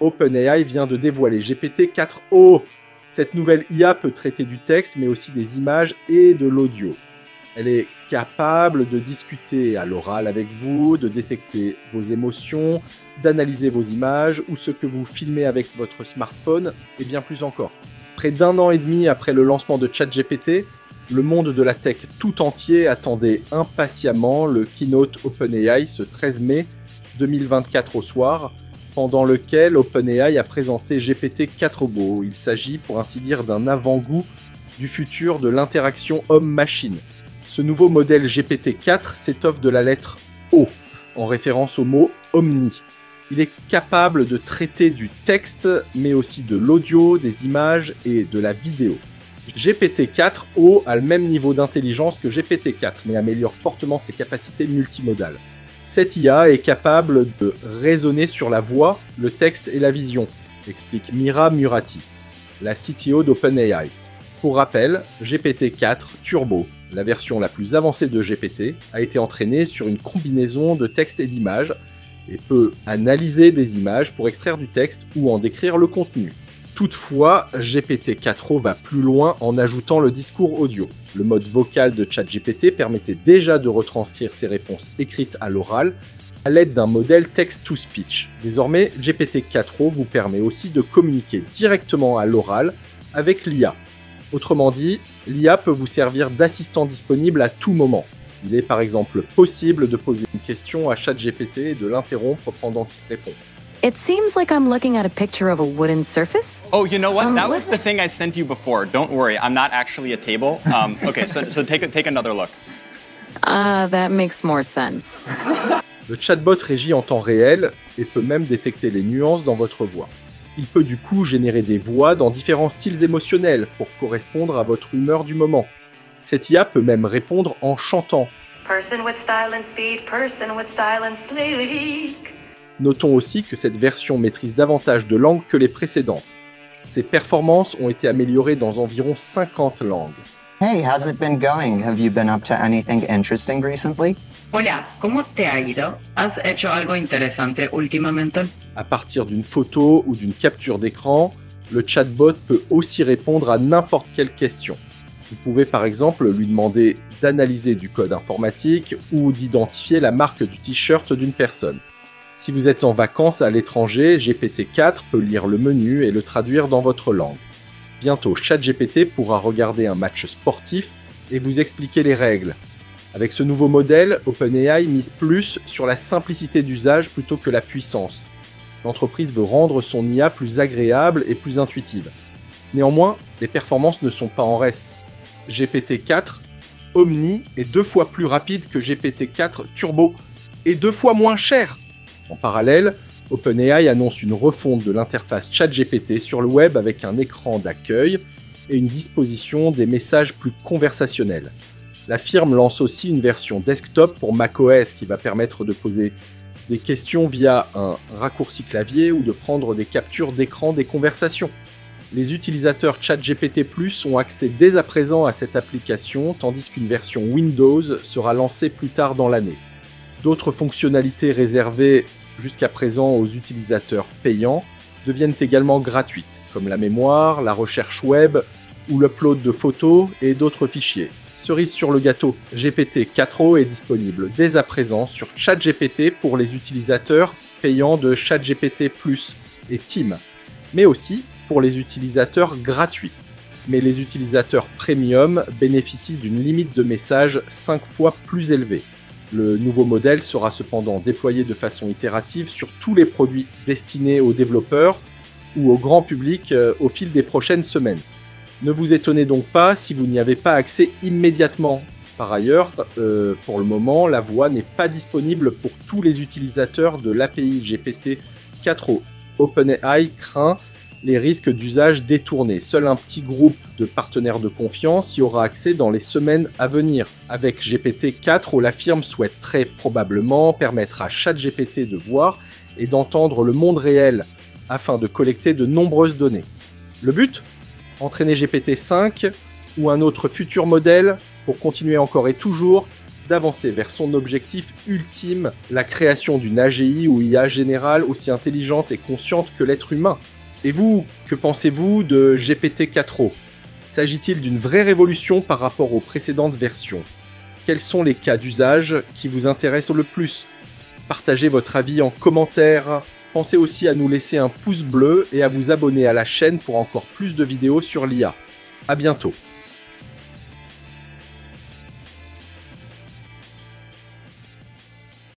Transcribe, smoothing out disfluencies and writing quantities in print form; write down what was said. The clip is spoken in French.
OpenAI vient de dévoiler GPT-4o. Cette nouvelle IA peut traiter du texte, mais aussi des images et de l'audio. Elle est capable de discuter à l'oral avec vous, de détecter vos émotions, d'analyser vos images ou ce que vous filmez avec votre smartphone, et bien plus encore. Près d'1 an et demi après le lancement de ChatGPT, le monde de la tech tout entier attendait impatiemment le keynote OpenAI ce 13 mai 2024 au soir, pendant lequel OpenAI a présenté GPT-4o. Il s'agit, pour ainsi dire, d'un avant-goût du futur de l'interaction homme-machine. Ce nouveau modèle GPT-4 s'étoffe de la lettre O, en référence au mot « omni ». Il est capable de traiter du texte, mais aussi de l'audio, des images et de la vidéo. GPT-4o a le même niveau d'intelligence que GPT-4, mais améliore fortement ses capacités multimodales. Cette IA est capable de raisonner sur la voix, le texte et la vision, explique Mira Murati, la CTO d'OpenAI. Pour rappel, GPT-4 Turbo, la version la plus avancée de GPT, a été entraînée sur une combinaison de texte et d'images et peut analyser des images pour extraire du texte ou en décrire le contenu. Toutefois, GPT-4o va plus loin en ajoutant le discours audio. Le mode vocal de ChatGPT permettait déjà de retranscrire ses réponses écrites à l'oral à l'aide d'un modèle text-to-speech. Désormais, GPT-4o vous permet aussi de communiquer directement à l'oral avec l'IA. Autrement dit, l'IA peut vous servir d'assistant disponible à tout moment. Il est par exemple possible de poser une question à ChatGPT et de l'interrompre pendant qu'il répond. It seems like I'm looking at a picture of a wooden surface. Oh, you know what? That was the thing I sent you before. Don't worry, I'm not actually a table. Okay, so take another look. That makes more sense. Le chatbot régit en temps réel et peut même détecter les nuances dans votre voix. Il peut du coup générer des voix dans différents styles émotionnels pour correspondre à votre humeur du moment. Cette IA peut même répondre en chantant. Person with style and speed, person with style and sleek. Notons aussi que cette version maîtrise davantage de langues que les précédentes. Ses performances ont été améliorées dans environ 50 langues. Hey, how's it been going? Have you been up to anything interesting recently? Hola, ¿cómo te ha ido? ¿Has hecho algo interesante últimamente? À partir d'une photo ou d'une capture d'écran, le chatbot peut aussi répondre à n'importe quelle question. Vous pouvez par exemple lui demander d'analyser du code informatique ou d'identifier la marque du t-shirt d'une personne. Si vous êtes en vacances à l'étranger, GPT-4 peut lire le menu et le traduire dans votre langue. Bientôt, ChatGPT pourra regarder un match sportif et vous expliquer les règles. Avec ce nouveau modèle, OpenAI mise plus sur la simplicité d'usage plutôt que la puissance. L'entreprise veut rendre son IA plus agréable et plus intuitive. Néanmoins, les performances ne sont pas en reste. GPT-4 Omni est 2 fois plus rapide que GPT-4 Turbo et 2 fois moins cher. En parallèle, OpenAI annonce une refonte de l'interface ChatGPT sur le web avec un écran d'accueil et une disposition des messages plus conversationnels. La firme lance aussi une version desktop pour macOS qui va permettre de poser des questions via un raccourci clavier ou de prendre des captures d'écran des conversations. Les utilisateurs ChatGPT+ ont accès dès à présent à cette application, tandis qu'une version Windows sera lancée plus tard dans l'année. D'autres fonctionnalités réservées jusqu'à présent aux utilisateurs payants deviennent également gratuites, comme la mémoire, la recherche web ou l'upload de photos et d'autres fichiers. Cerise sur le gâteau, GPT-4o est disponible dès à présent sur ChatGPT pour les utilisateurs payants de ChatGPT+ et Team, mais aussi pour les utilisateurs gratuits. Mais les utilisateurs premium bénéficient d'une limite de messages 5 fois plus élevée. Le nouveau modèle sera cependant déployé de façon itérative sur tous les produits destinés aux développeurs ou au grand public au fil des prochaines semaines. Ne vous étonnez donc pas si vous n'y avez pas accès immédiatement. Par ailleurs, pour le moment, la voix n'est pas disponible pour tous les utilisateurs de l'API GPT-4o. OpenAI craint les risques d'usage détourné. Seul un petit groupe de partenaires de confiance y aura accès dans les semaines à venir. Avec GPT-4, la firme souhaite très probablement permettre à ChatGPT de voir et d'entendre le monde réel afin de collecter de nombreuses données. Le but ? Entraîner GPT-5 ou un autre futur modèle pour continuer encore et toujours d'avancer vers son objectif ultime, la création d'une AGI ou IA générale aussi intelligente et consciente que l'être humain. Et vous, que pensez-vous de GPT-4o ? S'agit-il d'une vraie révolution par rapport aux précédentes versions ? Quels sont les cas d'usage qui vous intéressent le plus ? Partagez votre avis en commentaire. Pensez aussi à nous laisser un pouce bleu et à vous abonner à la chaîne pour encore plus de vidéos sur l'IA. À bientôt.